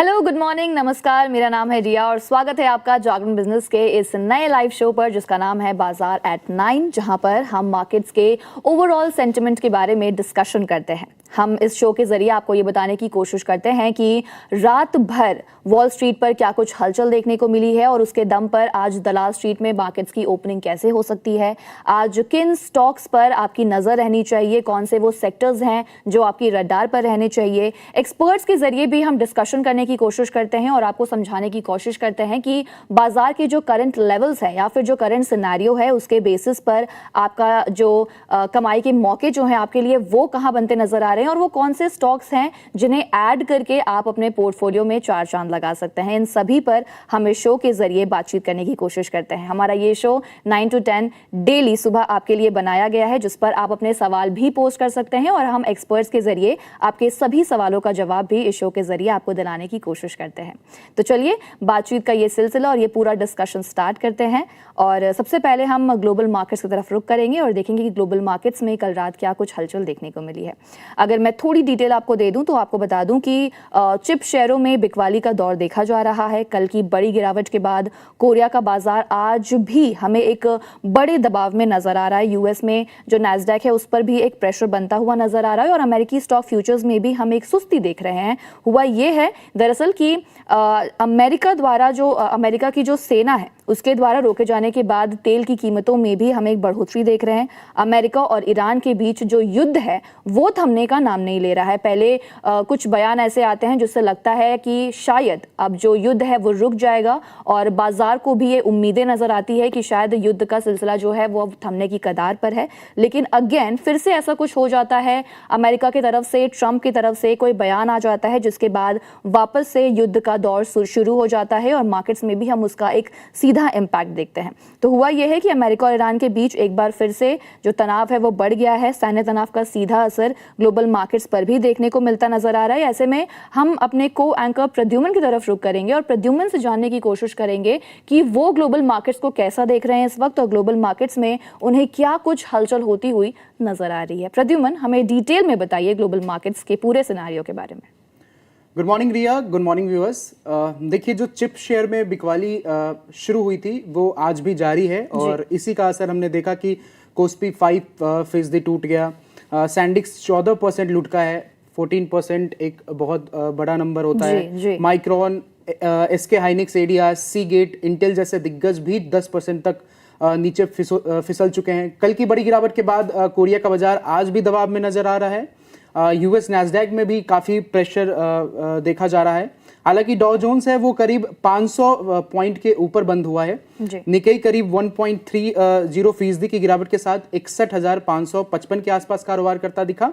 Hello, good morning, नमस्कार। मेरा नाम है रिया और स्वागत है आपका जागरण बिजनेस के इस नए लाइव शो पर जिसका नाम है बाजार एट 9, जहां पर हम मार्केट्स के ओवरऑल सेंटिमेंट के बारे में डिस्कशन करते हैं। हम इस शो के जरिए आपको ये बताने की कोशिश करते हैं कि रात भर वॉल स्ट्रीट पर क्या कुछ हलचल देखने को मिली है और उसके दम पर आज दलाल स्ट्रीट में मार्केट्स की ओपनिंग कैसे हो सकती है, आज किन स्टॉक्स पर आपकी नजर रहनी चाहिए, कौन से वो सेक्टर्स हैं जो आपकी रडार पर रहने चाहिए। एक्सपर्ट्स के जरिए भी हम डिस्कशन करने की कोशिश करते हैं और आपको समझाने की कोशिश करते हैं कि बाजार के जो करंट लेवल्स है या फिर जो करंट सिनेरियो है उसके बेसिस पर आपका जो कमाई के मौके जो हैं आपके लिए वो कहां बनते नजर आ रहे हैं और वो कौन से स्टॉक्स हैं जिन्हें ऐड करके आप अपने पोर्टफोलियो में चार चांद लगा सकते हैं। इन सभी पर हम इस शो के जरिए बातचीत करने की कोशिश करते हैं। हमारा ये शो 9 to 10 डेली सुबह आपके लिए बनाया गया है, जिस पर आप अपने सवाल भी पोस्ट कर सकते हैं और हम एक्सपर्ट्स के जरिए आपके सभी सवालों का जवाब भी इस शो के जरिए आपको दिलाने की कोशिश करते हैं। तो चलिए बातचीत का ये सिलसिला और ये पूरा डिस्कशन स्टार्ट करते हैं। और सबसे पहले हम ग्लोबल मार्केट्स की तरफ रुख करेंगे और देखेंगे कि ग्लोबल मार्केट्स में कल रात क्या कुछ हलचल देखने को मिली है। अगर मैं थोड़ी डिटेल आपको दे दूं तो आपको बता दूं कि चिप शेयरों में बिकवाली का दौर देखा जा रहा है। कल की बड़ी गिरावट के बाद कोरिया का बाजार आज भी हमें एक बड़े दबाव में नजर आ रहा है। यूएस में जो नैस्डैक है उस पर भी एक प्रेशर बनता हुआ नजर आ रहा है और अमेरिकी स्टॉक फ्यूचर्स में भी हम एक सुस्ती देख रहे हैं। हुआ ये है दरअसल कि अमेरिका द्वारा जो अमेरिका की जो सेना है उसके द्वारा रोके जाने के बाद तेल की कीमतों में भी हम एक बढ़ोतरी देख रहे हैं। अमेरिका और ईरान के बीच जो युद्ध है वो थमने का नाम नहीं ले रहा है। पहले कुछ बयान ऐसे आते हैं जिससे लगता है कि शायद अब जो युद्ध है वो रुक जाएगा और बाजार को भी ये उम्मीदें नजर आती है कि शायद युद्ध का सिलसिला जो है वो थमने की कगार पर है। लेकिन अगेन फिर से ऐसा कुछ हो जाता है, अमेरिका की तरफ से, ट्रंप की तरफ से कोई बयान आ जाता है जिसके बाद वापस से युद्ध का दौर शुरू हो जाता है और मार्केट्स में भी हम उसका एक सीधा इंपैक्ट देखते हैं। तो हुआ यह है कि अमेरिका और ईरान के बीच एक बार फिर से जो तनाव है वो बढ़ गया है। सैन्य तनाव का सीधा असर ग्लोबल मार्केट्स पर भी देखने को मिलता नजर आ रहा है। ऐसे में हम अपने को एंकर प्रद्युमन की तरफ रुख करेंगे और प्रद्युमन से जानने की कोशिश करेंगे कि वो ग्लोबल मार्केट्स को कैसा देख रहे हैं इस वक्त और ग्लोबल मार्केट्स में उन्हें क्या कुछ हलचल होती हुई नजर आ रही है। प्रद्युमन, हमें डिटेल में बताइए ग्लोबल मार्केट्स के पूरे सिनेरियो के बारे में। गुड मॉर्निंग रिया, गुड मॉर्निंग व्यूअर्स। देखिए, जो चिप शेयर में बिकवाली शुरू हुई थी वो आज भी जारी है और इसी का असर हमने देखा कि कोस्पी 5% टूट गया, सैंडिक्स 14% लुढ़का है। 14% एक बहुत बड़ा नंबर होता है। Micron, SK Hynix, ADR, Seagate, Intel जैसे दिग्गज भी 10% तक नीचे फिसल चुके हैं। कल की बड़ी गिरावट के बाद कोरिया का बाजार आज भी दबाव में नजर आ रहा है। यूएस नैस्डैक में भी काफी प्रेशर देखा जा रहा है। हालांकि डॉ जोन्स है वो करीब 500 पॉइंट के ऊपर बंद हुआ है। निकेई करीब 1.30% की गिरावट के साथ 61,555 के आसपास कारोबार करता दिखा।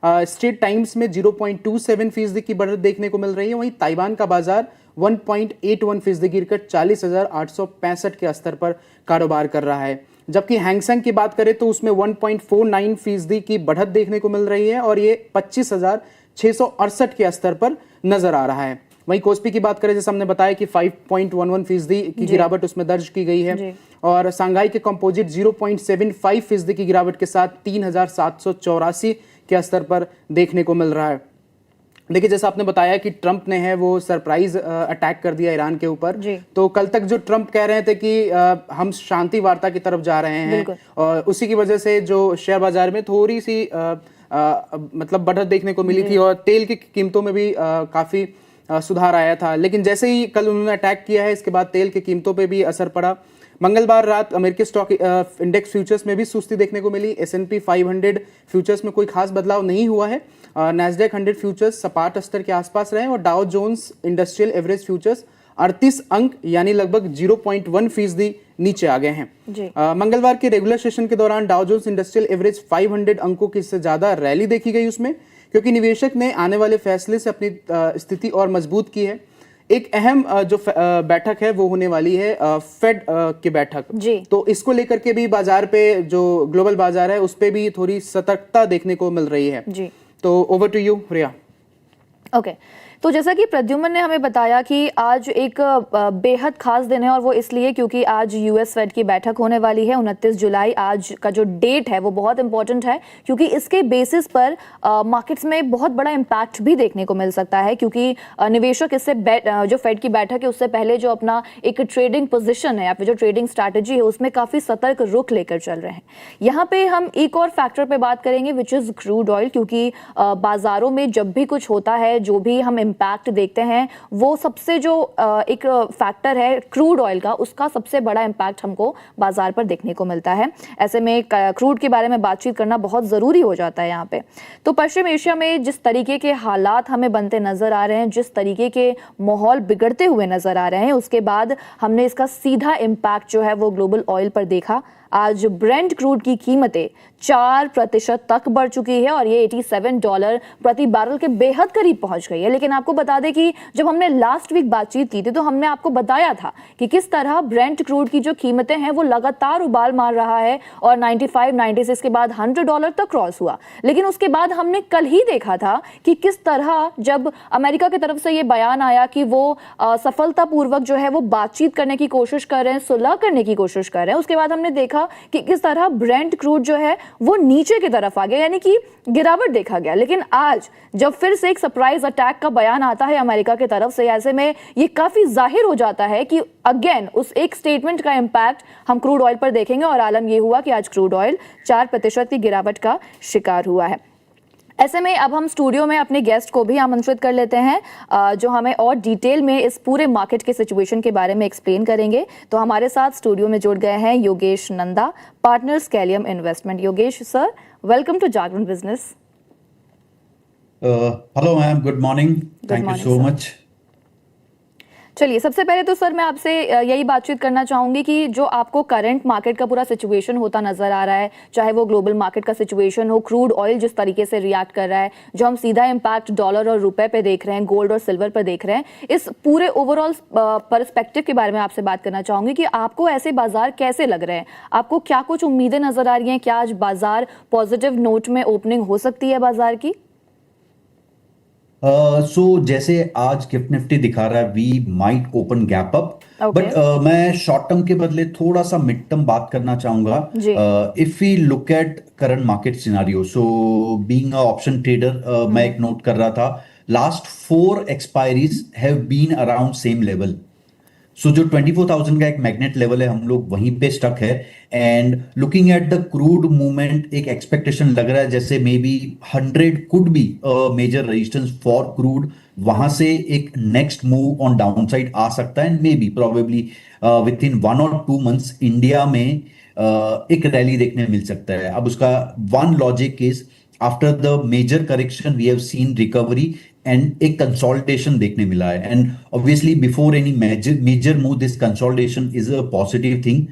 स्ट्रेट टाइम्स में 0.27% की बढ़त देखने को मिल रही है। वहीं ताइवान का बाजार 1.81% गिरकर 40,865 के स्तर पर कारोबार कर रहा है। जबकि हैंगसेंग की बात करें तो उसमें 1.49% की बढ़त देखने को मिल रही है और ये 25,668 के स्तर पर नजर आ रहा है। वहीं कोस्पी की बात करें, जैसे हमने बताया कि 5.11% की गिरावट उसमें दर्ज की गई है और सांघाई के कंपोजिट 0.75% की गिरावट के साथ 3,784 के स्तर पर देखने को मिल रहा है। देखिए, जैसा आपने बताया कि ट्रंप ने है वो सरप्राइज अटैक कर दिया ईरान के ऊपर। तो कल तक जो ट्रंप कह रहे थे कि हम शांति वार्ता की तरफ जा रहे हैं और उसी की वजह से जो शेयर बाजार में थोड़ी सी मतलब बढ़त देखने को मिली थी और तेल की कीमतों में भी काफी सुधार आया था। लेकिन जैसे ही कल उन्होंने अटैक किया है इसके बाद तेल की कीमतों पर भी असर पड़ा। मंगलवार रात अमेरिकी स्टॉक इंडेक्स फ्यूचर्स में भी सुस्ती देखने को मिली। S&P 500 फ्यूचर्स में कोई खास बदलाव नहीं हुआ है। नैस्डैक 100 फ्यूचर्स सपाट स्तर के आसपास रहे और Dow Jones industrial average futures 38 अंक यानी लगभग 0.1% नीचे आ गए हैं। मंगलवार के रेगुलर सेशन के दौरान डाउ जोन्स इंडस्ट्रियल एवरेज 500 अंकों की से ज्यादा रैली देखी गई उसमें, क्योंकि निवेशक ने आने वाले फैसले से अपनी स्थिति और मजबूत की है। एक अहम जो बैठक है वो होने वाली है फेड की बैठक। तो इसको लेकर के भी बाजार पे जो ग्लोबल बाजार है उस पे भी थोड़ी सतर्कता देखने को मिल रही है। तो over to you Riya. Okay, तो जैसा कि प्रद्युम्न ने हमें बताया कि आज एक बेहद खास दिन है और वो इसलिए क्योंकि आज यूएस फेड की बैठक होने वाली है 29 जुलाई। आज का जो डेट है वो बहुत इंपॉर्टेंट है क्योंकि इसके बेसिस पर मार्केट्स में बहुत बड़ा इम्पैक्ट भी देखने को मिल सकता है, क्योंकि निवेशक इससे जो फेड की बैठक है उससे पहले जो अपना एक ट्रेडिंग पोजिशन है या फिर जो ट्रेडिंग स्ट्रैटेजी है उसमें काफ़ी सतर्क रुख लेकर चल रहे हैं। यहाँ पे हम एक और फैक्टर पे बात करेंगे विच इज़ क्रूड ऑयल, क्योंकि बाज़ारों में जब भी कुछ होता है जो भी हम इम्पैक्ट देखते हैं वो सबसे जो एक फैक्टर है क्रूड ऑयल का, उसका सबसे बड़ा इम्पैक्ट हमको बाजार पर देखने को मिलता है। ऐसे में क्रूड के बारे में बातचीत करना बहुत ज़रूरी हो जाता है यहाँ पे। तो पश्चिम एशिया में जिस तरीके के हालात हमें बनते नज़र आ रहे हैं, जिस तरीके के माहौल बिगड़ते हुए नज़र आ रहे हैं, उसके बाद हमने इसका सीधा इम्पैक्ट जो है वो ग्लोबल ऑयल पर देखा। आज ब्रेंट क्रूड की कीमतें 4% तक बढ़ चुकी है और ये $87 प्रति बैरल के बेहद करीब पहुंच गई है। लेकिन आपको बता दें कि जब हमने लास्ट वीक बातचीत की थी तो हमने आपको बताया था कि किस तरह ब्रेंट क्रूड की जो कीमतें हैं वो लगातार उबाल मार रहा है और 95, 96 के बाद $100 तक क्रॉस हुआ। लेकिन उसके बाद हमने कल ही देखा था कि किस तरह जब अमेरिका की तरफ से ये बयान आया कि वो सफलतापूर्वक जो है वो बातचीत करने की कोशिश कर रहे हैं, सुलह करने की कोशिश कर रहे हैं, उसके बाद हमने देखा कि किस तरह ब्रेंट क्रूड जो है वो नीचे की तरफ आ गया, यानी कि गिरावट देखा गया। लेकिन आज जब फिर से एक सरप्राइज अटैक का बयान आता है अमेरिका की तरफ से, ऐसे में ये काफी जाहिर हो जाता है कि अगेन उस एक स्टेटमेंट का इंपैक्ट हम क्रूड ऑयल पर देखेंगे और आलम ये हुआ कि आज क्रूड ऑयल 4% की गिरावट का शिकार हुआ है। ऐसे में अब हम स्टूडियो में अपने गेस्ट को भी आमंत्रित कर लेते हैं जो हमें और डिटेल में इस पूरे मार्केट के सिचुएशन के बारे में एक्सप्लेन करेंगे। तो हमारे साथ स्टूडियो में जुड़ गए हैं Yogesh Nanda, partner Scalium investment. Yogesh sir, welcome to Jagran business. Hello ma'am, good morning, thank you so much. चलिए, सबसे पहले तो सर मैं आपसे यही बातचीत करना चाहूंगी कि जो आपको करंट मार्केट का पूरा सिचुएशन होता नजर आ रहा है, चाहे वो ग्लोबल मार्केट का सिचुएशन हो, क्रूड ऑयल जिस तरीके से रिएक्ट कर रहा है, जो हम सीधा इम्पैक्ट डॉलर और रुपए पे देख रहे हैं, गोल्ड और सिल्वर पर देख रहे हैं, इस पूरे ओवरऑल पर्सपेक्टिव के बारे में आपसे बात करना चाहूंगी कि आपको ऐसे बाजार कैसे लग रहे हैं, आपको क्या कुछ उम्मीदें नजर आ रही हैं, क्या आज बाजार पॉजिटिव नोट में ओपनिंग हो सकती है बाजार की? जैसे आज गिफ्ट निफ्टी दिखा रहा है, we might open gap up, Okay. But मैं शॉर्ट टर्म के बदले थोड़ा सा मिड टर्म बात करना चाहूंगा। If we look at current market scenario, so being a option trader, मैं एक नोट कर रहा था, last 4 expiries have been around same level. So जो 24,000 का एक मैग्नेट लेवल है, हम लोग वहीं पे स्टक है। And looking at the crude movement, एक एक्सपेक्टेशन लग रहा है जैसे maybe 100 could be major resistance for crude, वहां से एक next move on down side आ सकता है। And maybe probably within 1 or 2 months India में एक रैली देखने मिल सकता है। अब उसका one logic is, after the major correction we have seen recovery and एक कंसोलिडेशन देखने मिला है। And obviously before any major move, this consolidation is a positive thing.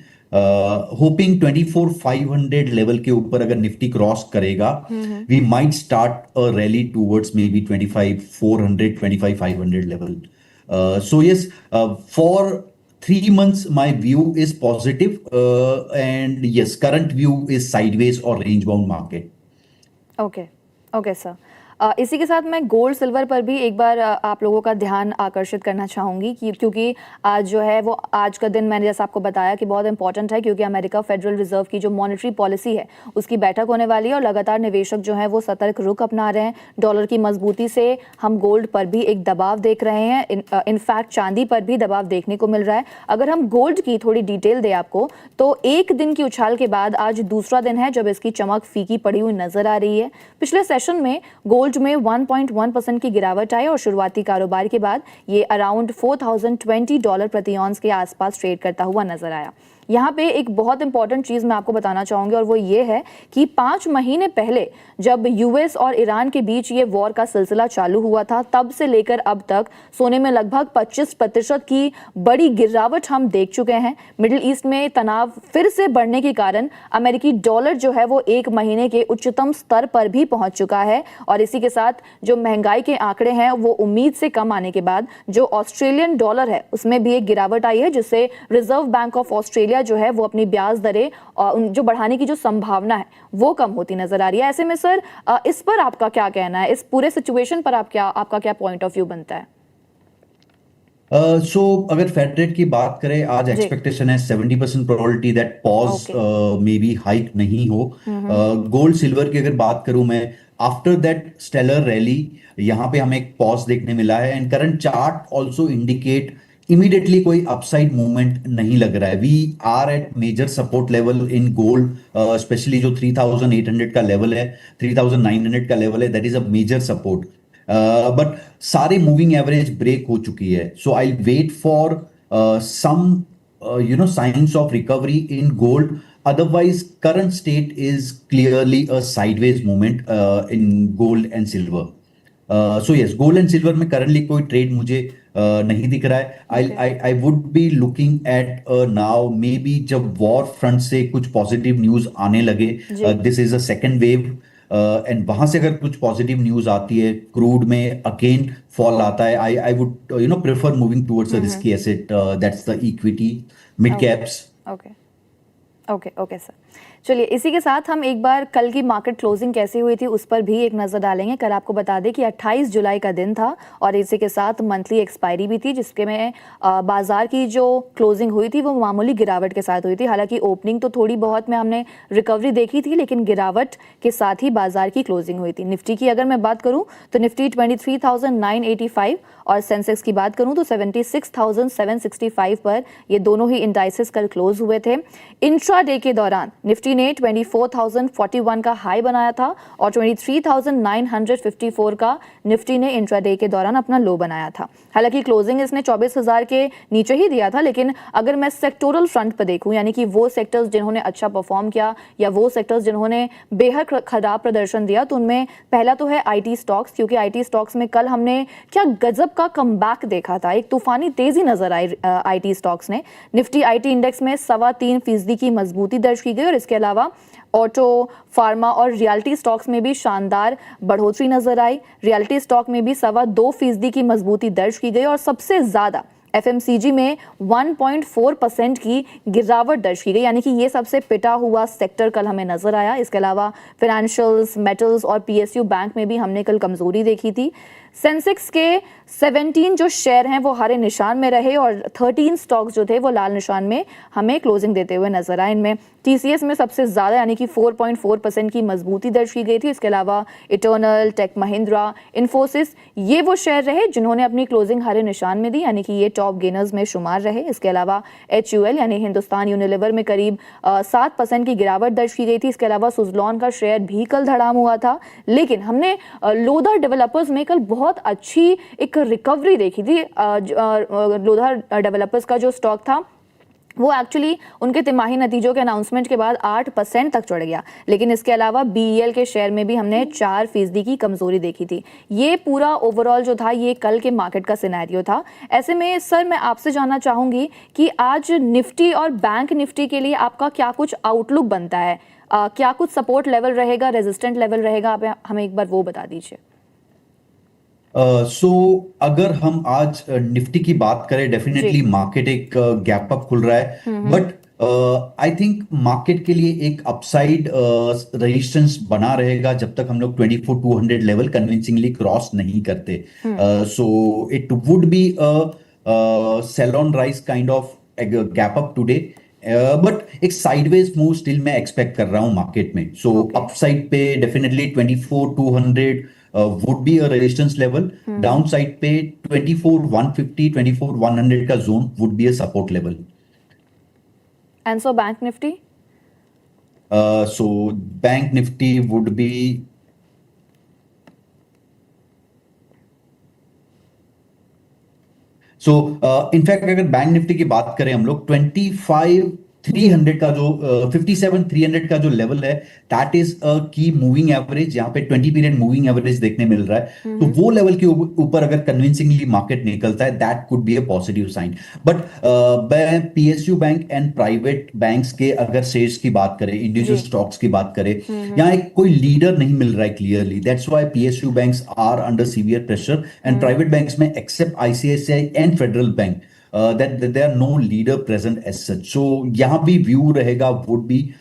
Hoping 24,500 level के ऊपर अगर निफ्टी क्रॉस करेगा, we might start a rally towards maybe 25,400, 25,500 level. So yes, for 3 months my view is positive, and yes, current view is sideways or range bound market. Okay sir. इसी के साथ मैं gold silver पर भी एक बार आप लोगों का ध्यान आकर्षित करना चाहूँगी कि क्योंकि आज जो है वो आज का दिन मैंने जैसा आपको बताया कि बहुत इंपॉर्टेंट है, क्योंकि अमेरिका फेडरल रिजर्व की जो मॉनेटरी पॉलिसी है उसकी बैठक होने वाली है और लगातार निवेशक जो है वो सतर्क रुख अपना रहे हैं। डॉलर की मजबूती से हम गोल्ड पर भी एक दबाव देख रहे हैं, इनफैक्ट चांदी पर भी दबाव देखने को मिल रहा है। अगर हम गोल्ड की थोड़ी डिटेल दें आपको, तो एक दिन की उछाल के बाद आज दूसरा दिन है जब इसकी चमक फीकी पड़ी हुई नजर आ रही है। पिछले सेशन में गोल्ड में 1.1% की गिरावट आई और शुरुआती कारोबार के बाद ये अराउंड $4,020 प्रति ऑन्स के आसपास ट्रेड करता हुआ नजर आया। यहाँ पे एक बहुत इंपॉर्टेंट चीज मैं आपको बताना चाहूंगी और वो ये है कि 5 महीने पहले जब यूएस और ईरान के बीच ये वॉर का सिलसिला चालू हुआ था, तब से लेकर अब तक सोने में लगभग 25% की बड़ी गिरावट हम देख चुके हैं। मिडिल ईस्ट में तनाव फिर से बढ़ने के कारण अमेरिकी डॉलर जो है वो 1 महीने के उच्चतम स्तर पर भी पहुंच चुका है और इसी के साथ जो महंगाई के आंकड़े हैं वो उम्मीद से कम आने के बाद जो ऑस्ट्रेलियन डॉलर है उसमें भी एक गिरावट आई है, जिससे रिजर्व बैंक ऑफ ऑस्ट्रेलिया जो है वो अपनी ब्याज दरें जो बढ़ाने की जो संभावना है वो कम होती नजर आ रही है। ऐसे में सर इस पर आपका क्या कहना है, इस पूरे सिचुएशन पर आपका क्या पॉइंट ऑफ व्यू बनता है? सो अगर फेड रेट की बात करें, आज एक्सपेक्टेशन है 70% probability that pause may be hike नहीं हो। गोल्ड सिल्वर की अगर बात करूं मैं, आफ्टर दैट स्टेलर रैली यहाँ पे हमें एक पॉज देखने मिला है, and current chart also indicate immediately कोई अपसाइड मूवमेंट नहीं लग रहा है। We are at major support level in gold, specially जो 3800 का लेवल है, 3900 का लेवल है, that is a major support. But सारे मूविंग एवरेज ब्रेक हो चुकी है, so I wait for some signs of recovery in gold. Otherwise, current state is clearly a sideways movement in gold and silver. So yes, gold and silver में currently कोई trade मुझे नहीं दिख रहा है। I would be looking at now maybe जब war front से कुछ positive news आने लगे, this is a second wave, and वहां से अगर कुछ पॉजिटिव न्यूज आती है, क्रूड में अगेन फॉल आता है, I would prefer moving towards a risky asset, that's the equity mid caps. Okay sir, चलिए इसी के साथ हम एक बार कल की मार्केट क्लोजिंग कैसी हुई थी उस पर भी एक नज़र डालेंगे। कल आपको बता दें कि 28 जुलाई का दिन था और इसी के साथ मंथली एक्सपायरी भी थी, जिसके में बाजार की जो क्लोजिंग हुई थी वो मामूली गिरावट के साथ हुई थी। हालांकि ओपनिंग तो थोड़ी बहुत में हमने रिकवरी देखी थी, लेकिन गिरावट के साथ ही बाजार की क्लोजिंग हुई थी। निफ्टी की अगर मैं बात करूँ तो निफ्टी 23,985 और सेंसेक्स की बात करूँ तो 76,765 पर ये दोनों ही इंडाइसेस कल क्लोज हुए थे। इंट्राडे के दौरान निफ्टी ने 24,041 का हाई बनाया था और 23,954 का निफ्टी ने इंट्राडे के दौरान अपना लो बनाया था। हालांकि क्लोजिंग इसने 24,000 के नीचे ही दिया था, लेकिन अगर मैं सेक्टोरल फ्रंट पर देखूं, यानी कि वो सेक्टर्स जिन्होंने अच्छा परफॉर्म किया या वो सेक्टर्स जिन्होंने बेहद खराब प्रदर्शन दिया, तो उनमें पहला तो है आईटी स्टॉक्स, क्योंकि आईटी स्टॉक्स में कल हमने क्या गजब का कमबैक देखा था, एक तूफानी तेजी नजर आई आईटी स्टॉक्स ने। निफ्टी आईटी इंडेक्स में 3.25% की मजबूती दर्ज की गई और इसके अलावा ऑटो, फार्मा और रियल्टी स्टॉक्स में भी शानदार बढ़ोतरी नजर आई। रियल्टी स्टॉक में भी 2.25% की मजबूती दर्ज की गई और सबसे ज्यादा एफएमसीजी में 1.4% की गिरावट दर्ज की गई, यानी कि ये सबसे पिटा हुआ सेक्टर कल हमें नजर आया। इसके अलावा फाइनेंशियल्स, मेटल्स और पीएसयू बैंक में भी हमने कल कमजोरी देखी थी। सेंसेक्स के 17 जो शेयर हैं वो हरे निशान में रहे और 13 स्टॉक्स जो थे वो लाल निशान में हमें क्लोजिंग देते हुए नजर आए। इनमें टीसीएस में सबसे ज्यादा यानी कि 4.4% की मजबूती दर्ज की गई थी। इसके अलावा इटर्नल, टेक महिंद्रा, इन्फोसिस, ये वो शेयर रहे जिन्होंने अपनी क्लोजिंग हरे निशान में दी, यानी कि ये टॉप गेनर्स में शुमार रहे। इसके अलावा HUL यानी हिंदुस्तान यूनिलीवर में करीब 7% की गिरावट दर्ज की गई थी। इसके अलावा सुजलॉन का शेयर भी कल धड़ाम हुआ था, लेकिन हमने लोधा डेवलपर्स में कल बहुत अच्छी एक रिकवरी देखी थी। लोधा डेवलपर्स का जो स्टॉक था वो एक्चुअली उनके तिमाही नतीजों के अनाउंसमेंट के बाद 8% तक चढ़ गया, लेकिन इसके अलावा BEL के शेयर में भी हमने 4% की कमजोरी देखी थी। ये पूरा ओवरऑल जो था ये कल के मार्केट का सिनेरियो था। ऐसे में सर मैं आपसे जानना चाहूंगी कि आज निफ्टी और बैंक निफ्टी के लिए आपका क्या कुछ आउटलुक बनता है, क्या कुछ सपोर्ट लेवल रहेगा, रेजिस्टेंट लेवल रहेगा, आप हमें एक बार वो बता दीजिए। सो अगर हम आज निफ्टी की बात करें, डेफिनेटली मार्केट एक गैप अप खुल रहा है, बट आई थिंक मार्केट के लिए एक अपसाइड रेजिस्टेंस बना रहेगा जब तक हम लोग 24,200 लेवल कन्विंसिंगली क्रॉस नहीं करते। So it would be sell on rise kind of gap up today, but एक साइडवेज मूव स्टिल मैं एक्सपेक्ट कर रहा हूं मार्केट में। सो अपसाइड पे definitely 24,200 would be a resistance level. Downside पे 24,150, 24,100 का zone would be a support level. And so Bank Nifty? So Bank Nifty would be in fact अगर bank Nifty की बात करें हम लोग 25,300 का जो 57,300 का जो लेवल है, दैट इज अ की मूविंग एवरेज, यहाँ पे 20 पीरियड मूविंग एवरेज देखने मिल रहा है। तो वो लेवल के ऊपर अगर कन्विंसिंगली मार्केट निकलता है, that could be a positive sign. But PSU bank and private banks के अगर शेयर्स की बात करें, इंडिविजुअल स्टॉक्स की बात करें, यहाँ एक कोई लीडर नहीं मिल रहा है clearly. That's why PSU banks are under severe pressure and private banks में except ICICI and federal bank that there are no leader present as such. So यहाँ भी view रहेगा would be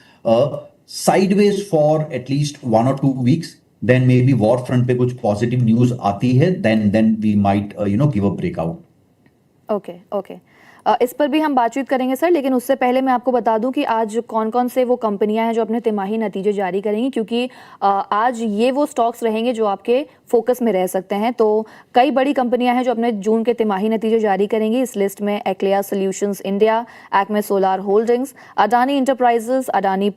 sideways for at least 1 or 2 weeks. Then maybe war front पे कुछ positive news आती है, then we might give a breakout. Okay इस पर भी हम बातचीत करेंगे सर, लेकिन उससे पहले मैं आपको बता दूं कि आज कौन कौन से वो कंपनियां हैं जो अपने तिमाही नतीजे जारी करेंगी, क्योंकि आज ये वो स्टॉक्स रहेंगे जो आपके फोकस में रह सकते हैं। तो कई बड़ी कंपनियां हैं जो अपने जून के तिमाही नतीजे जारी करेंगी। इस लिस्ट में एक्लेया solutions India, Acme solar holdings, Adani enterprises, Adani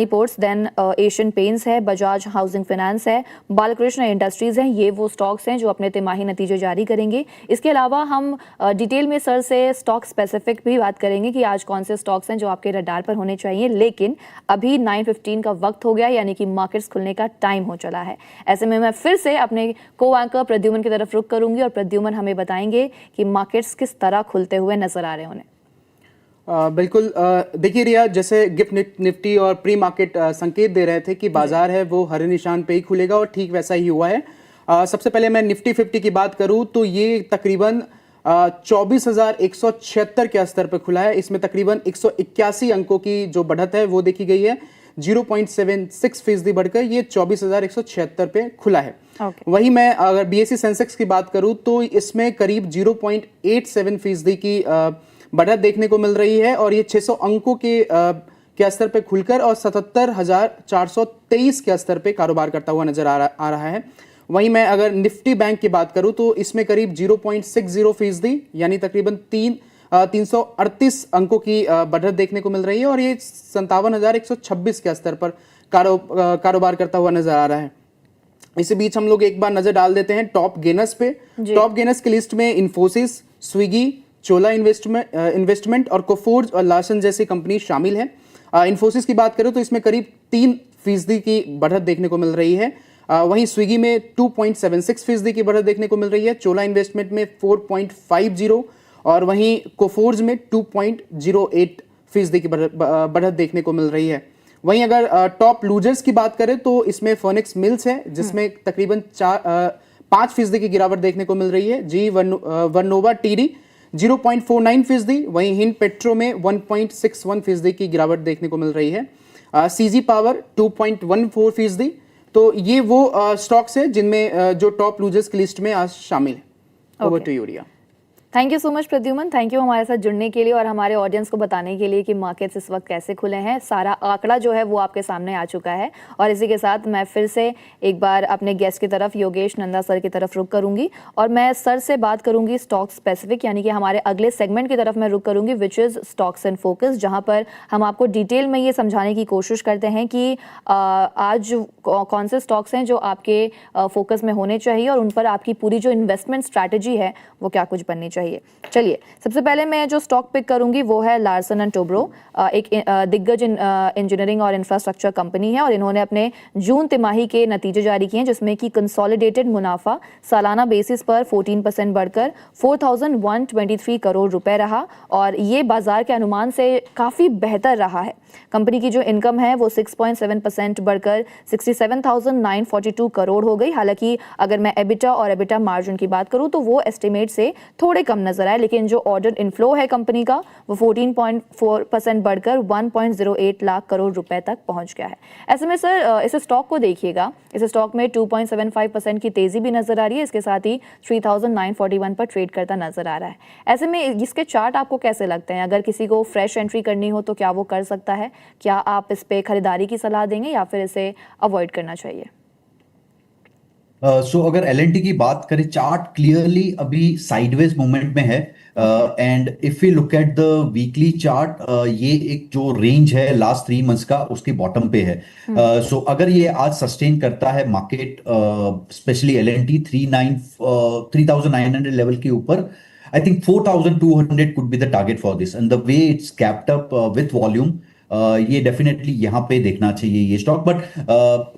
ports, then Asian paints है, बजाज हाउसिंग फाइनेंस है, बालकृष्ण इंडस्ट्रीज हैं। ये वो स्टॉक्स हैं जो अपने तिमाही नतीजे जारी करेंगे। इसके अलावा हम डिटेल में सर से स्टॉक स्पेसिफिक भी बात करेंगे कि आज कौन से स्टॉक्स हैं जो आपके रडार पर होने चाहिए। लेकिन अभी 9:15 का वक्त हो गया, यानी कि मार्केट्स खुलने का टाइम हो चला है। ऐसे में मैं फिर से अपने को एंकर प्रद्युमन की तरफ रुख करूंगी और प्रद्युमन हमें बताएंगे कि मार्केट्स किस तरह खुलते हुए नजर आ रहे हैं उन्हें। बिल्कुल। देखिए रिया, जैसे गिफ्ट निफ्टी और प्री मार्केट संकेत दे रहे थे कि बाजार है वो हरे निशान पे ही खुलेगा, और ठीक वैसा ही हुआ है। सबसे पहले मैं निफ्टी 50 की बात करूं तो ये तकरीबन 24,176 के स्तर पर खुला है। इसमें तकरीबन 181 अंकों की जो बढ़त है वो देखी गई है, 0.76% बढ़कर ये 24,176 पे खुला है। वहीं मैं अगर बीएसई सेंसेक्स की बात करूं तो इसमें करीब 0.87% की बढ़त देखने को मिल रही है, और ये 600 अंकों के स्तर पे खुलकर और 77,423 के स्तर पे कारोबार करता हुआ नजर आ रहा है। वहीं मैं अगर निफ्टी बैंक की बात करूं तो इसमें करीब 0.60% यानी तकरीबन 338 अंकों की बढ़त देखने को मिल रही है, और ये 57,126 के स्तर पर कारोबार करता हुआ नजर आ रहा है। इसी बीच हम लोग एक बार नजर डाल देते हैं टॉप गेनर्स पे। टॉप गेनर्स की लिस्ट में इन्फोसिस, स्विगी, चोला इन्वेस्टमेंट और कोफोर्ज और लार्सन जैसी कंपनी शामिल है। इन्फोसिस की बात करूं तो इसमें करीब 3% की बढ़त देखने को मिल रही है। वहीं स्विगी में 2.76% की बढ़त देखने को मिल रही है, चोला इन्वेस्टमेंट में 4.50 और वहीं कोफोर्ज में 2.08% की बढ़त देखने को मिल रही है। वहीं अगर टॉप लूजर्स की बात करें तो इसमें फोनिक्स मिल्स है, जिसमें तकरीबन 5% की गिरावट देखने को मिल रही है। जी वर्नोवा टीडी 0.49%, वहीं हिंद पेट्रो में 1.61% की गिरावट देखने को मिल रही है। CG power 2.14%। तो ये वो स्टॉक्स है जिनमें जो टॉप लूजर्स की लिस्ट में आज शामिल है। Over to you Riya. Thank you so much Pradyuman, thank you हमारे साथ जुड़ने के लिए और हमारे ऑडियंस को बताने के लिए कि मार्केट्स इस वक्त कैसे खुले हैं। सारा आंकड़ा जो है वो आपके सामने आ चुका है। और इसी के साथ मैं फिर से एक बार अपने गेस्ट की तरफ योगेश नंदा सर की तरफ रुख करूंगी और मैं सर से बात करूंगी स्टॉक स्पेसिफिक, यानी कि हमारे अगले सेगमेंट की तरफ मैं रुख करूंगी which is stocks in focus, जहां पर हम आपको डिटेल में ये समझाने की कोशिश करते हैं कि आज कौन से स्टॉक्स हैं जो आपके फोकस में होने चाहिए और उन पर आपकी पूरी जो इन्वेस्टमेंट स्ट्रैटेजी है वो क्या कुछ बननी चाहिए। चलिए, सबसे पहले मैं जो स्टॉक पिक करूंगी वो है लार्सन एंड टोब्रो, एक दिग्गज इंजीनियरिंग और इंफ्रास्ट्रक्चर कंपनी है और इन्होंने अपने जून तिमाही के नतीजे जारी किए हैं, जिसमें कि कंसोलिडेटेड मुनाफा सालाना बेसिस पर 14% बढ़कर 4,123 करोड़ रुपए रहा और ये बाजार के अनुमान से काफ़ी बेहतर रहा है। कंपनी की जो इनकम है वो 6.7% बढ़कर 67,942 करोड़ हो गई। हालांकि अगर मैं एबिटा और एबिटा मार्जिन की बात करूं तो वो एस्टिमेट से थोड़े कम नजर आए, लेकिन जो ऑर्डर इनफ्लो है कंपनी का वो 14.4% बढ़कर 1.08 लाख करोड़ रुपए तक पहुंच गया है। ऐसे में सर इस स्टॉक को देखिएगा, इस स्टॉक में 2.75% की तेजी भी नजर आ रही है, इसके साथ ही 3,941 पर ट्रेड करता नजर आ रहा है। ऐसे में इसके चार्ट आपको कैसे लगते हैं? अगर किसी को फ्रेश एंट्री करनी हो तो क्या वो कर सकता है? क्या आप इस पे खरीदारी की सलाह देंगे या फिर इसे अवॉइड करना चाहिए? सो अगर एलएनटी की बात करें, चार्ट क्लियरली अभी साइडवेज मूवमेंट में है and if we look at the weekly chart, ये एक जो रेंज है लास्ट 3 मंथ्स का उसके बॉटम पे है। सो अगर ये आज सस्टेन करता है मार्केट, स्पेशली एलएनटी 3,900 लेवल के ऊपर, I think 4,200 could be the target for this, and the way it's capped up with volume, ये डेफिनेटली यहाँ पे देखना चाहिए ये stock. But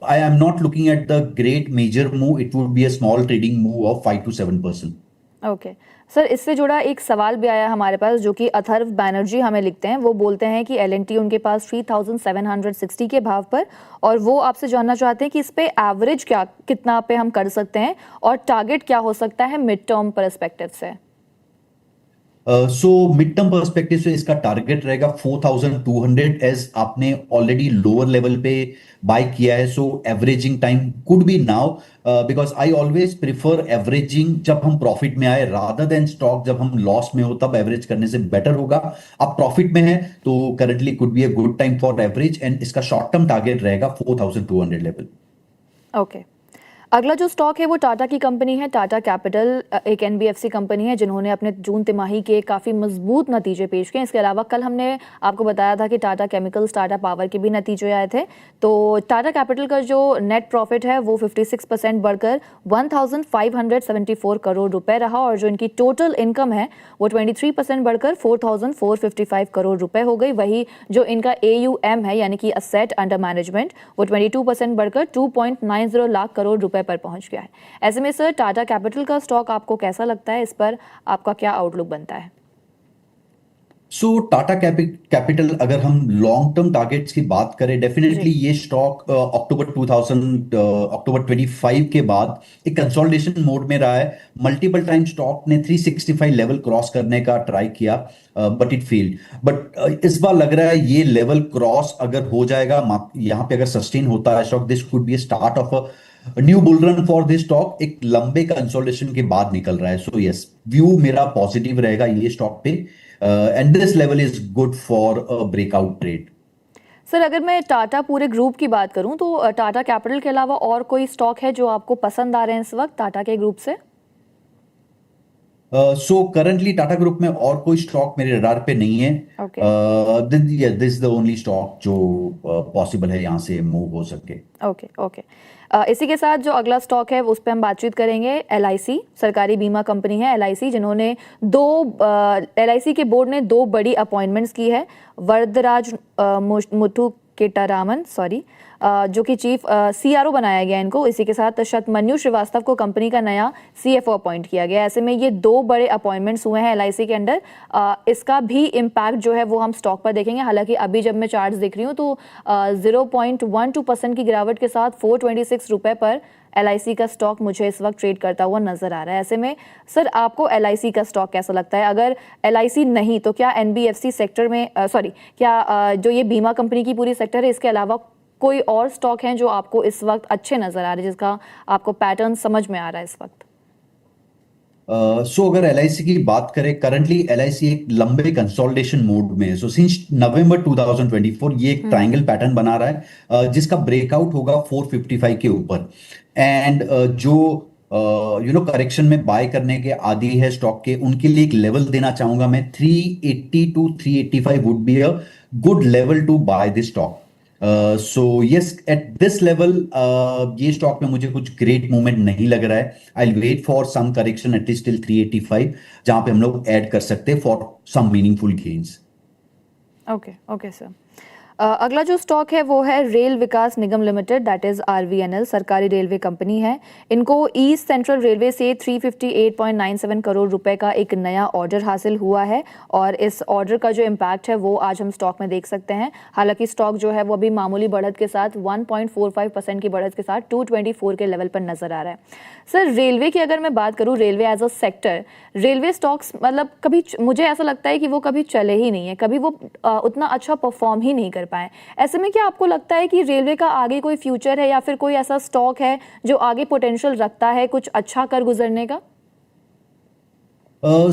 I am not looking at the great major move, it would be a small trading move of 5 to 7%। Okay sir, इससे जुड़ा एक सवाल भी आया हमारे पास जो कि अथर्व बैनर्जी हमें लिखते हैं। वो बोलते हैं कि एलएनटी उनके पास 3,760 के भाव पर, और वो आपसे जानना चाहते हैं कि इस पे एवरेज कितना पे हम कर सकते हैं और टारगेट क्या हो सकता है मिड टर्म परस्पेक्टिव से। सो मिड टर्म पर्सपेक्टिव से इसका टारगेट रहेगा 4200 एज आपने ऑलरेडी लोअर लेवल पे बाय किया है, so averaging time could be now, because I always prefer averaging जब हम प्रॉफिट में आए रादर देन स्टॉक जब हम लॉस में हो तब एवरेज करने से बेटर होगा। आप प्रॉफिट में है तो currently could be a good time for average and इसका शॉर्ट टर्म टारगेट रहेगा 4200 लेवल। ओके, अगला जो स्टॉक है वो टाटा की कंपनी है, टाटा कैपिटल। एक एनबीएफसी कंपनी है जिन्होंने अपने जून तिमाही के काफ़ी मजबूत नतीजे पेश किए। इसके अलावा कल हमने आपको बताया था कि टाटा केमिकल्स, टाटा पावर के भी नतीजे आए थे। तो टाटा कैपिटल का जो नेट प्रॉफिट है वो 56% बढ़कर 1574 करोड़ रुपए रहा, और जो इनकी टोटल इनकम है वो 23% बढ़कर 4455 करोड़ रुपए हो गई। वही जो इनका AUM है यानी कि असेट अंडर मैनेजमेंट वो 22% बढ़कर 2.90 लाख करोड़ रुपए पर पहुंच गया है। ऐसे में सर टाटा कैपिटल का स्टॉक आपको कैसा लगता है, इस पर आपका क्या आउटलुक बनता है? सो टाटा कैपिटल अगर हम लॉन्ग टर्म टारगेट्स की बात करें, डेफिनेटली ये स्टॉक अक्टूबर 25 के बाद एक कंसोलिडेशन मोड में रहा है। मल्टीपल टाइम स्टॉक ने 365 लेवल क्रॉस करने का ट्राई किया बट इट फेल्ड। बट इस बार लग रहा है ये लेवल क्रॉस अगर हो जाएगा, यहाँ पे अगर सस्टेन होता है stock, this could be start of a new bull run for this stock. एक लंबे कंसोलिडेशन के बाद निकल रहा है, सो यस व्यू मेरा पॉजिटिव रहेगा ये स्टॉक पे, and this level is good for a breakout trade. Sir अगर मैं टाटा पूरे ग्रुप की बात करूं तो टाटा कैपिटल के अलावा और कोई स्टॉक है जो आपको पसंद आ रहे हैं इस वक्त टाटा के ग्रुप से? सो करंटली टाटा ग्रुप में और कोई स्टॉक मेरे रडार पे नहीं है। Okay this is the only stock जो पॉसिबल है यहाँ से मूव हो सके। ओके ओके इसी के साथ जो अगला स्टॉक है उस पर हम बातचीत करेंगे। LIC सरकारी बीमा कंपनी है LIC, जिन्होंने LIC के बोर्ड ने 2 बड़ी अपॉइंटमेंट्स की है। वरदराज मुथु केटारामन जो कि चीफ CRO बनाया गया इनको। इसी के साथ शतमन्यु श्रीवास्तव को कंपनी का नया CFO अपॉइंट किया गया। ऐसे में ये 2 बड़े अपॉइंटमेंट्स हुए हैं LIC के अंडर। इसका भी इम्पैक्ट जो है वो हम स्टॉक पर देखेंगे। हालांकि अभी जब मैं चार्ट्स देख रही हूँ तो 0.12% की गिरावट के साथ 426 रुपए पर LIC का स्टॉक मुझे इस वक्त ट्रेड करता हुआ नजर आ रहा है। ऐसे में सर आपको LIC का स्टॉक कैसा लगता है? अगर LIC नहीं तो क्या NBFC सेक्टर में क्या जो ये बीमा कंपनी की पूरी सेक्टर है इसके अलावा कोई और स्टॉक हैं जो आपको इस वक्त अच्छे नजर आ रहे हैं, जिसका आपको पैटर्न समझ में आ रहा है इस वक्त? सो अगर LIC की बात करें, करंटली LIC एक लंबे कंसोलिडेशन मोड में है। सो सिंस नवंबर 2024 ये एक ट्रायंगल पैटर्न बना रहा है, जिसका ब्रेकआउट होगा 455 के ऊपर। एंड जो करेक्शन में बाय करने के आदी है स्टॉक के, उनके लिए एक लेवल देना चाहूंगा मैं। 380 to 385 would be a good level to buy this stock. So yes at this level ये स्टॉक में मुझे कुछ ग्रेट मूवमेंट नहीं लग रहा है। I wait for some correction at least till 385, जहां पे हम लोग ऐड कर सकते हैं for some meaningful gains. Okay okay sir. अगला जो स्टॉक है वो है Rail Vikas Nigam Limited, that is RVNL, सरकारी रेलवे कंपनी है। इनको ईस्ट सेंट्रल रेलवे से 358.97 करोड़ रुपए का एक नया ऑर्डर हासिल हुआ है, और इस ऑर्डर का जो इम्पैक्ट है वो आज हम स्टॉक में देख सकते हैं। हालांकि स्टॉक जो है वो अभी मामूली बढ़त के साथ 1.45% की बढ़त के साथ 224 के लेवल पर नजर आ रहा है। सर रेलवे की अगर मैं बात करूँ, railway as a sector, railway stocks मतलब कभी मुझे ऐसा लगता है कि वो कभी चले ही नहीं है, कभी वो उतना अच्छा परफॉर्म ही नहीं कर पाए। ऐसे में क्या आपको लगता है कि रेलवे का आगे कोई फ्यूचर है या फिर कोई ऐसा स्टॉक है जो आगे पोटेंशियल रखता है कुछ अच्छा कर गुजरने का?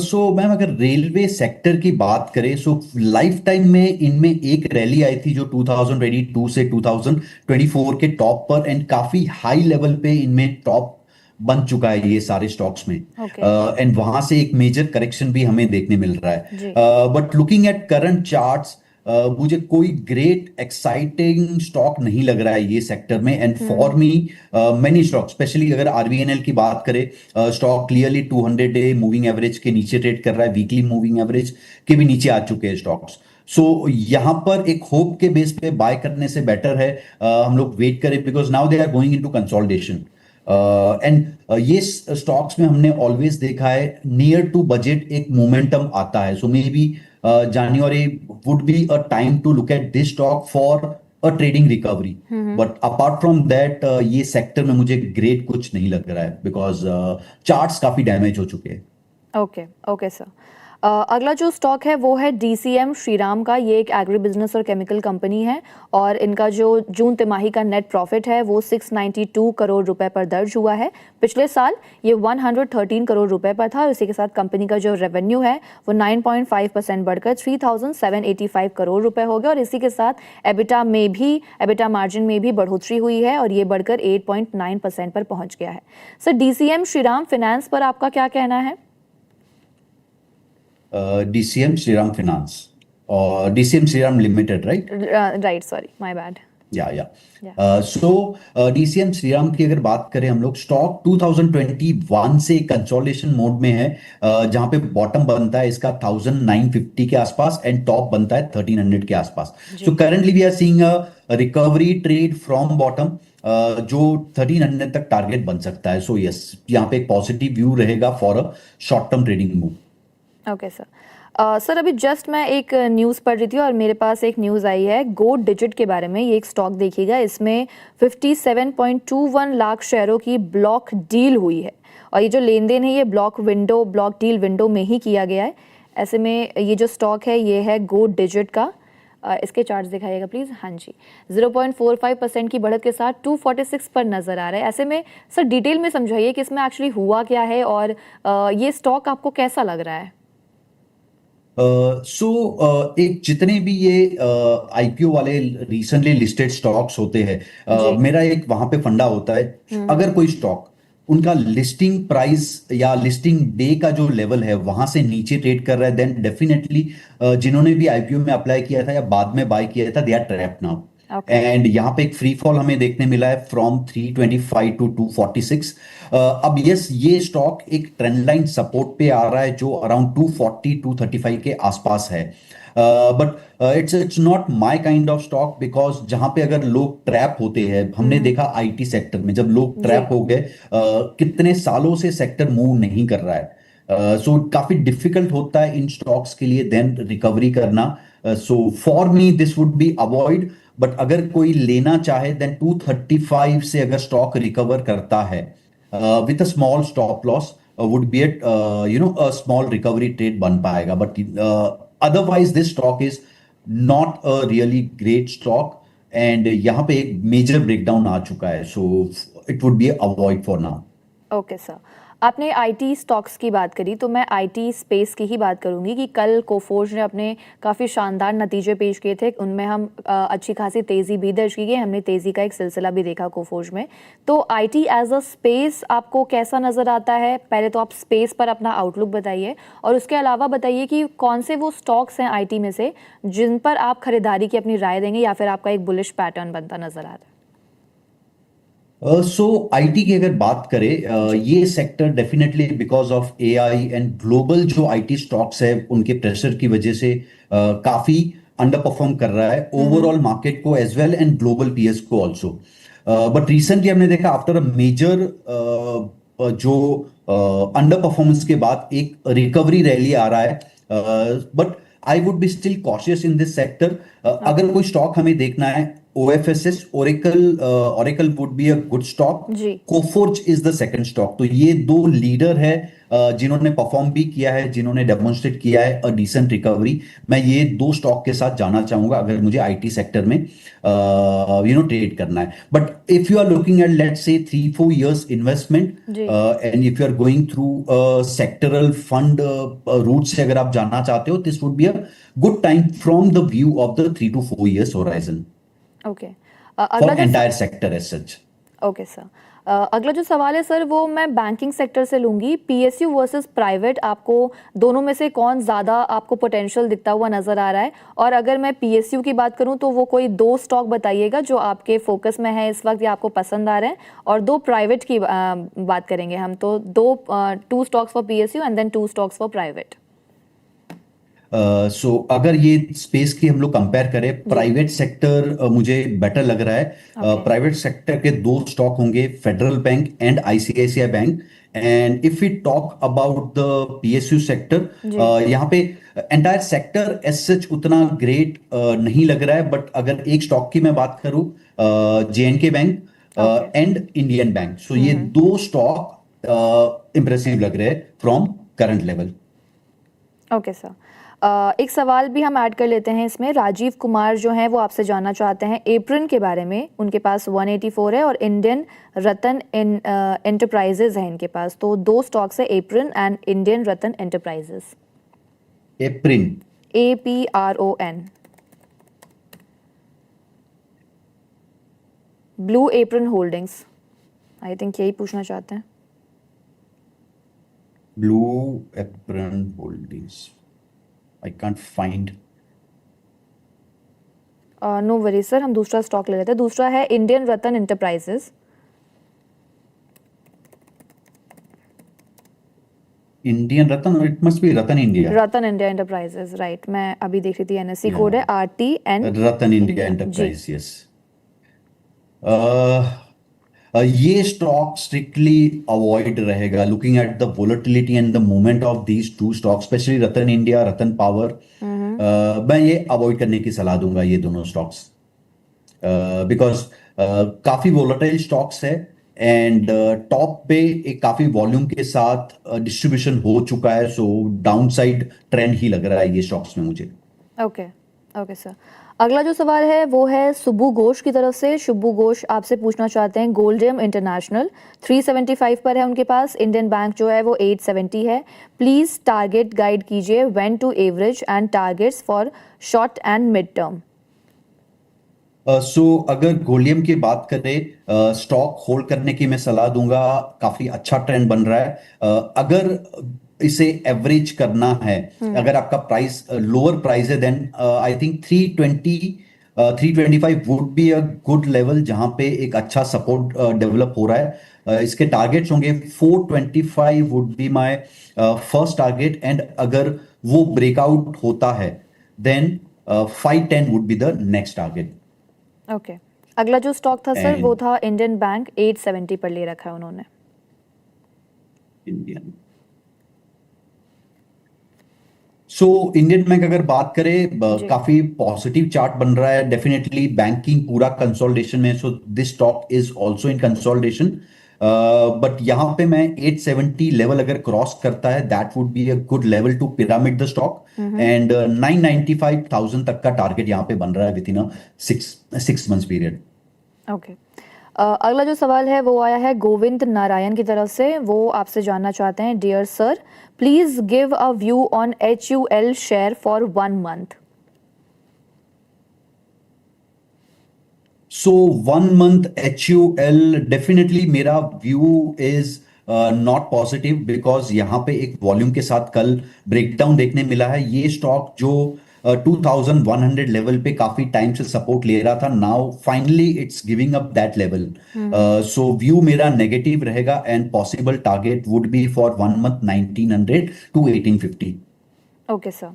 सो मैम अगर रेलवे सेक्टर की बात करें, सो लाइफ टाइम में इनमें एक रैली आई थी जो 2022 से 2024 के टॉप पर, एंड काफी हाई लेवल पे इनमें टॉप बन चुका है ये सारे स्टॉक्स में। एंड वहां से एक मेजर करेक्शन भी हमें देखने मिल रहा है। But looking at current charts, मुझे कोई ग्रेट एक्साइटिंग स्टॉक नहीं लग रहा है ये सेक्टर में। And for me many stock, specially अगर RVNL की बात करें, stock clearly 200 day moving average के नीचे ट्रेड कर रहा है, वीकली मूविंग एवरेज के भी नीचे आ चुके हैं स्टॉक्स। सो यहां पर एक होप के बेस पे बाय करने से बेटर है हम लोग वेट करें, because now they are going into consolidation. And ये स्टॉक्स में हमने ऑलवेज देखा है नियर टू बजट एक मोमेंटम आता है। So may be January would be a time to look at this stock for a trading recovery. But apart from that, ये sector में मुझे ग्रेट कुछ नहीं लग रहा है, बिकॉज चार्ट्स काफी डैमेज हो चुके हैं। Okay okay sir. अगला जो स्टॉक है वो है DCM श्रीराम का। ये एक एग्री बिजनेस और केमिकल कंपनी है और इनका जो जून तिमाही का नेट प्रॉफिट है वो 692 करोड़ रुपए पर दर्ज हुआ है। पिछले साल ये 113 करोड़ रुपए पर था और इसी के साथ कंपनी का जो रेवेन्यू है वो 9.5% बढ़कर 3785 करोड़ रुपए हो गया और इसी के साथ एबिटा मार्जिन में भी बढ़ोतरी हुई है और ये बढ़कर 8.9% पर पहुंच गया है। सर, DCM श्रीराम फाइनेंस पर आपका क्या कहना है? DCM श्रीराम फाइनेंस और DCM Shriram limited, right? Right, sorry, my bad. So DCM Shriram की अगर बात करें हम लोग, स्टॉक 2021 से कंसोलिडेशन मोड में है, जहां पे बॉटम बनता है इसका 1950 के आसपास एंड टॉप बनता है 1300 के आसपास। So currently we are seeing a recovery trade from bottom, जो 1300 तक टारगेट बन सकता है। सो यस, यहाँ पे एक पॉजिटिव व्यू रहेगा for a short term trading move. Okay sir. Sir, अभी जस्ट मैं एक न्यूज़ पढ़ रही थी और मेरे पास एक न्यूज़ आई है गो डिजिट के बारे में। ये एक स्टॉक देखिएगा, इसमें 57.21 लाख शेयरों की ब्लॉक डील हुई है और ये जो लेन देन है ये ब्लॉक डील विंडो में ही किया गया है। ऐसे में ये जो स्टॉक है ये है गो डिजिट का। इसके चार्ट्स दिखाइएगा प्लीज़। हाँ जी, 0.45% की बढ़त के साथ 246 पर नज़र आ रहा है। ऐसे में सर डिटेल में समझाइए कि इसमें एक्चुअली हुआ क्या है और ये स्टॉक आपको कैसा लग रहा है? एक जितने भी ये IPO वाले रिसेंटली लिस्टेड स्टॉक्स होते हैं, मेरा एक वहां पे फंडा होता है, अगर कोई स्टॉक उनका लिस्टिंग प्राइस या लिस्टिंग डे का जो लेवल है वहां से नीचे ट्रेड कर रहा है, देन डेफिनेटली जिन्होंने भी IPO में अप्लाई किया था या बाद में बाय किया था, they are trapped now. And यहाँ पे एक फ्री फॉल हमें देखने मिला है फ्रॉम 325 टू 246। अब यस, ये स्टॉक एक ट्रेंड लाइन सपोर्ट पे आ रहा है जो अराउंड 240 235 के आसपास है। But it's not my kind of stock, because जहां पे अगर लोग ट्रैप होते हैं, हमने देखा IT सेक्टर में जब लोग ट्रैप हो गए, कितने सालों से सेक्टर मूव नहीं कर रहा है। सो काफी डिफिकल्ट होता है इन स्टॉक्स के लिए देन रिकवरी करना। So for me this would be avoid, but अगर कोई लेना चाहे देन 235 से अगर स्टॉक रिकवर करता है with a small stop loss would be at a small recovery trade बन पाएगा। But otherwise this stock is not a really great stock and यहाँ पे एक मेजर ब्रेकडाउन आ चुका है, सो it would be avoid for now. Okay sir, आपने IT stocks की बात करी तो मैं IT स्पेस की ही बात करूंगी कि कल कोफोर्ज ने अपने काफ़ी शानदार नतीजे पेश किए थे। उनमें हम अच्छी खासी तेज़ी भी दर्ज की गई, हमने तेज़ी का एक सिलसिला भी देखा कोफोर्ज में। तो IT एज अ स्पेस आपको कैसा नज़र आता है? पहले तो आप स्पेस पर अपना आउटलुक बताइए और उसके अलावा बताइए कि कौन से वो स्टॉक्स हैं IT में से जिन पर आप खरीदारी की अपनी राय देंगे या फिर आपका एक बुलिश पैटर्न बनता नजर आ रहा है। IT की अगर बात करें, ये sector definitely because of AI and global जो IT स्टॉक्स है उनके प्रेशर की वजह से काफी अंडर परफॉर्म कर रहा है ओवरऑल मार्केट को as well and global peers को ऑल्सो। बट रिसेंटली हमने देखा आफ्टर अ मेजर जो अंडर परफॉर्मेंस के बाद एक रिकवरी रैली आ रहा है, but I would be still cautious in this sector. अगर कोई स्टॉक हमें देखना है, OFSS Oracle would be a good stock. Coforge is the second stock. तो ये दो लीडर है जिन्होंने परफॉर्म भी किया है, जिन्होंने डेमोन्स्ट्रेट किया है अ डिसेंट रिकवरी। मैं ये दो स्टॉक के साथ जाना चाहूंगा अगर मुझे IT सेक्टर में ट्रेड करना है। But if you are looking at let's say 3-4 years investment and if you are going through sectoral fund route से अगर आप जानना चाहते हो, this would be a good time from the view of the 3 to 4 years horizon. Okay, for entire sector as such. Okay sir, अगला जो सवाल है सर वो मैं बैंकिंग सेक्टर से लूंगी। PSU वर्सेस प्राइवेट, आपको दोनों में से कौन ज़्यादा आपको पोटेंशियल दिखता हुआ नज़र आ रहा है? और अगर मैं PSU की बात करूं तो वो कोई दो स्टॉक बताइएगा जो आपके फोकस में है इस वक्त या आपको पसंद आ रहे हैं, और दो प्राइवेट की बात करेंगे हम, तो two stocks for PSU and then 2 stocks for private. अगर ये स्पेस की हम लोग कंपेयर करें, प्राइवेट सेक्टर मुझे बेटर लग रहा है। प्राइवेट सेक्टर के दो स्टॉक होंगे, Federal bank and ICICI bank. And if we talk about the PSU sector, यहाँ पे एंटायर सेक्टर एज सच उतना ग्रेट नहीं लग रहा है, बट अगर एक स्टॉक की मैं बात करूं, JNK bank and Indian bank, so ये दो स्टॉक इंप्रेसिव लग रहे हैं from current level. Okay sir, एक सवाल भी हम ऐड कर लेते हैं इसमें। राजीव कुमार जो हैं वो आपसे जानना चाहते हैं एप्रन के बारे में। उनके पास 184 है और इंडियन रतन एंटरप्राइजेज है इनके पास। तो दो स्टॉक्स है, apron and Indian Ratan enterprises. Apron, APRON। Blue apron holdings, I think यही पूछना चाहते हैं। Blue apron holdings, I can't find. No worry sir, हम दूसरा स्टॉक ले लेते हैं। दूसरा है Indian Ratan enterprises. Indian Ratan, it must be Ratan India. Ratan India enterprises, right. मैं अभी देख रही थी, NSE कोड है RTN। Ratan India ji. Enterprise, yes. ये स्टॉक स्ट्रिक्टली अवॉइड रहेगा, looking at the volatility and the movement of these two stock, specially Ratan India, Ratan power. मैं ये अवॉइड करने की सलाह दूंगा, ये दोनों स्टॉक्स, बिकॉज काफी वोलेटाइल स्टॉक्स है एंड टॉप पे एक काफी वॉल्यूम के साथ डिस्ट्रीब्यूशन हो चुका है, सो डाउनसाइड ट्रेंड ही लग रहा है ये स्टॉक्स में मुझे। Okay, okay sir. अगला जो सवाल है वो है सुब्बू घोष की तरफ से। सुब्बू घोष आपसे पूछना चाहते हैं गोल्डियम इंटरनेशनल 375 पर है उनके पास। इंडियन बैंक जो है वो 870 है। प्लीज टारगेट गाइड कीजिए, when to average and targets for short and mid term. So अगर गोल्डियम की बात करें, स्टॉक होल्ड करने की मैं सलाह दूंगा, काफी अच्छा ट्रेंड बन रहा है। अगर इसे एवरेज करना है, अगर आपका प्राइस लोअर प्राइस है, then I think 325 would be a good level, जहां पे एक अच्छा सपोर्ट डेवलप हो रहा है। इसके टारगेट्स होंगे 425 would be my first target, and अगर वो ब्रेकआउट होता है then 510 would be the next target. Okay, अगला जो स्टॉक था सर वो एंड था इंडियन बैंक, 870 पर ले रखा है उन्होंने। इंडियन, सो इंडियन बैंक अगर बात करें, जी। काफी पॉजिटिव चार्ट बन रहा है, डेफिनेटली बैंकिंग पूरा कंसोलिडेशन में, so this stock is also in consolidation. But यहां पे मैं 870 लेवल अगर क्रॉस करता है, that would be a good level to pyramid the stock, and 995,000 तक का टारगेट यहां पे बन रहा है within a 6 months period. Okay, अगला जो सवाल है वो आया है गोविंद नारायण की तरफ से। वो आपसे जानना चाहते हैं, dear sir please give a view on HUL share for 1 month. So 1 month HUL, definitely मेरा view is not positive, because यहाँ पे एक वॉल्यूम के साथ कल ब्रेकडाउन देखने मिला है। ये स्टॉक जो 2100 लेवल पे काफी टाइम से सपोर्ट ले रहा था, now finally it's giving up that level, so view मेरा नेगेटिव रहेगा, and possible target would be for 1 month 1900 to 1850। Okay sir,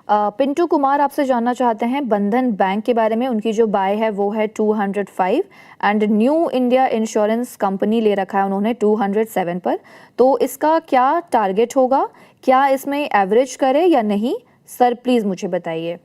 Pintu Kumar आपसे जानना चाहते हैं बंधन बैंक के बारे में। उनकी जो बाय है वो है 205 and new India insurance company ले रखा है उन्होंने 207 पर। तो इसका क्या टारगेट होगा, क्या इसमें एवरेज करे या नहीं सर, प्लीज मुझे बताइए।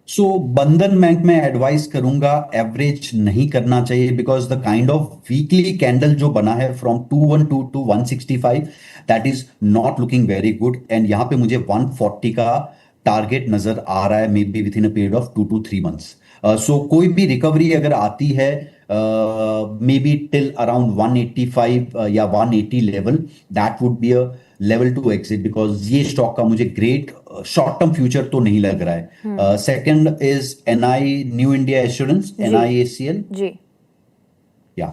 सो बंधन बैंक में एडवाइस करूंगा एवरेज नहीं करना चाहिए, because the kind of weekly candle जो बना है from 212 to 165, that is not looking very good, and यहां पे मुझे 140 का टारगेट नजर आ रहा है, may be with in a period of 2 to 3 months। सो कोई भी रिकवरी अगर आती है, मे बी टिल अराउंड 185 या 180 level, that would be a level to exit, because ये स्टॉक का मुझे ग्रेट शॉर्ट टर्म फ्यूचर तो नहीं लग रहा है। Second is NI new India assurance, जी NIACL, जी। Yeah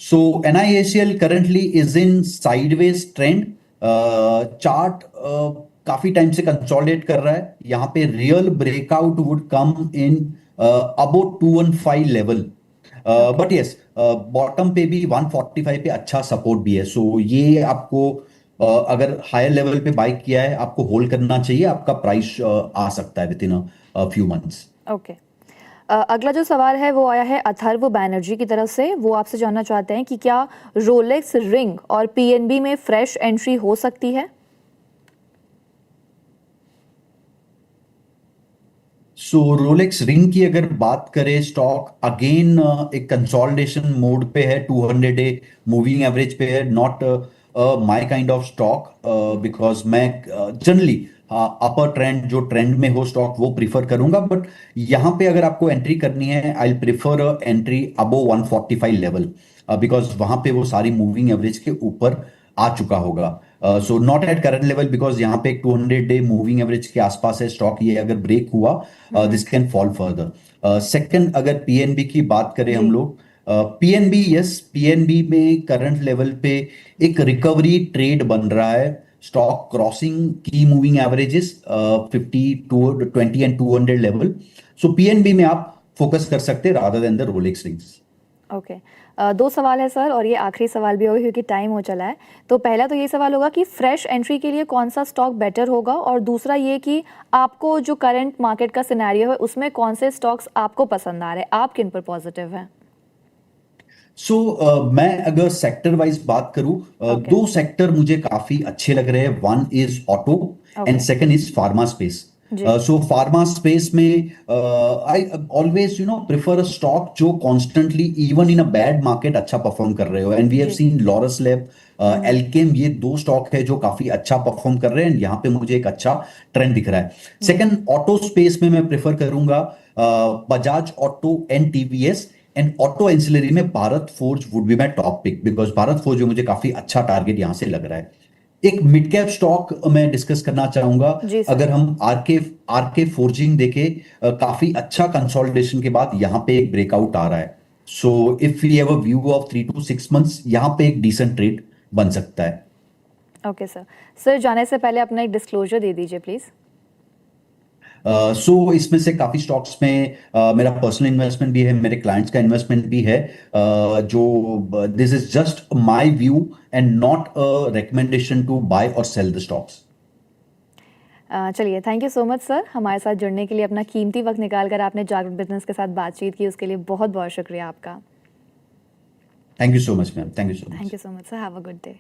so NIACL currently is in sideways trend, chart काफी टाइम से कंसोलिडेट कर रहा है, यहां पे real breakout would come in about 215 level, okay, but yes bottom पे भी 145 पे अच्छा सपोर्ट भी है, सो ये आपको अगर हायर लेवल पे बाय किया है, आपको होल्ड करना चाहिए, आपका प्राइस आ सकता है within a few months. Okay. अगला जो सवाल है वो आया है अथर्व बैनर्जी की तरफ से। वो आपसे जानना चाहते हैं कि क्या रोलेक्स रिंग और PNB में फ्रेश एंट्री हो सकती है। सो रोलेक्स रिंग की अगर बात करें, स्टॉक अगेन एक कंसोलिडेशन मोड पे है, 200 डे मूविंग एवरेज पे है, not my kind of stock because मैं जनरली अपर ट्रेंड जो ट्रेंड में हो स्टॉक वो प्रिफर करूंगा, बट यहाँ पे अगर आपको एंट्री करनी है I prefer entry above 145 level, because वहां पे वो सारी मूविंग एवरेज के ऊपर आ चुका होगा। So not at current level, because यहाँ पे एक 200 डे मूविंग एवरेज के आसपास है स्टॉक, ये अगर ब्रेक हुआ this can fall further. Second, अगर पीएनबी की बात करें हम लोग, पीएनबी, यस, पीएनबी में करंट लेवल पे एक रिकवरी ट्रेड बन रहा है, स्टॉक क्रॉसिंग की moving averages 20 and 200 level. So PNB में आप फोकस कर सकते हैं rather than the Rolex rings. Okay, दो सवाल है सर, और ये आखिरी सवाल भी होगा क्योंकि टाइम हो चला है। तो पहला तो ये सवाल होगा कि फ्रेश एंट्री के लिए कौन सा स्टॉक बेटर होगा, और दूसरा ये कि आपको जो करंट मार्केट का सिनेरियो है उसमें कौन से स्टॉक्स आपको पसंद आ रहे हैं, आप किन पर पॉजिटिव हैं? मैं अगर सेक्टर वाइज बात करूं, दो सेक्टर मुझे काफी अच्छे लग रहे हैं। One is auto and second is pharma space. So pharma space में I always prefer a stock जो constantly even in a bad market अच्छा परफॉर्म कर रहे हो, and we have seen Laurus lab, Alkem, ये दो स्टॉक है जो काफी अच्छा परफॉर्म कर रहे हैं, यहाँ पे मुझे एक अच्छा ट्रेंड दिख रहा है। सेकंड, ऑटो स्पेस में मैं प्रेफर करूंगा Bajaj auto and TVS, and auto ancillary में Bharat forge would be my top pick, because Bharat forge मुझे काफी अच्छा टारगेट यहां से लग रहा है। एक मिड कैप स्टॉक मैं डिस्कस करना चाहूंगा। अगर हम आरके फोर्जिंग देखें, काफी अच्छा कंसोलिडेशन के बाद यहां पे एक ब्रेकआउट आ रहा है। So if we have a view of 3 to 6 months, यहां पे एक डिसेंट ट्रेड बन सकता है। Okay sir. सर, जाने से पहले अपना एक डिस्क्लोजर दे दीजिए प्लीज। सो इसमें से काफी स्टॉक्स में मेरा पर्सनल इन्वेस्टमेंट भी है, मेरे क्लाइंट्स का इन्वेस्टमेंट भी है, जो this is just my view and not a recommendation to buy और सेल द स्टॉक्स। चलिए, thank you so much sir, हमारे साथ जुड़ने के लिए, अपना कीमती वक्त निकालकर आपने जागरूक बिजनेस के साथ बातचीत की, उसके लिए बहुत बहुत शुक्रिया आपका। Thank you so much ma'am, thank you so much. Thank you so much sir, have a good day.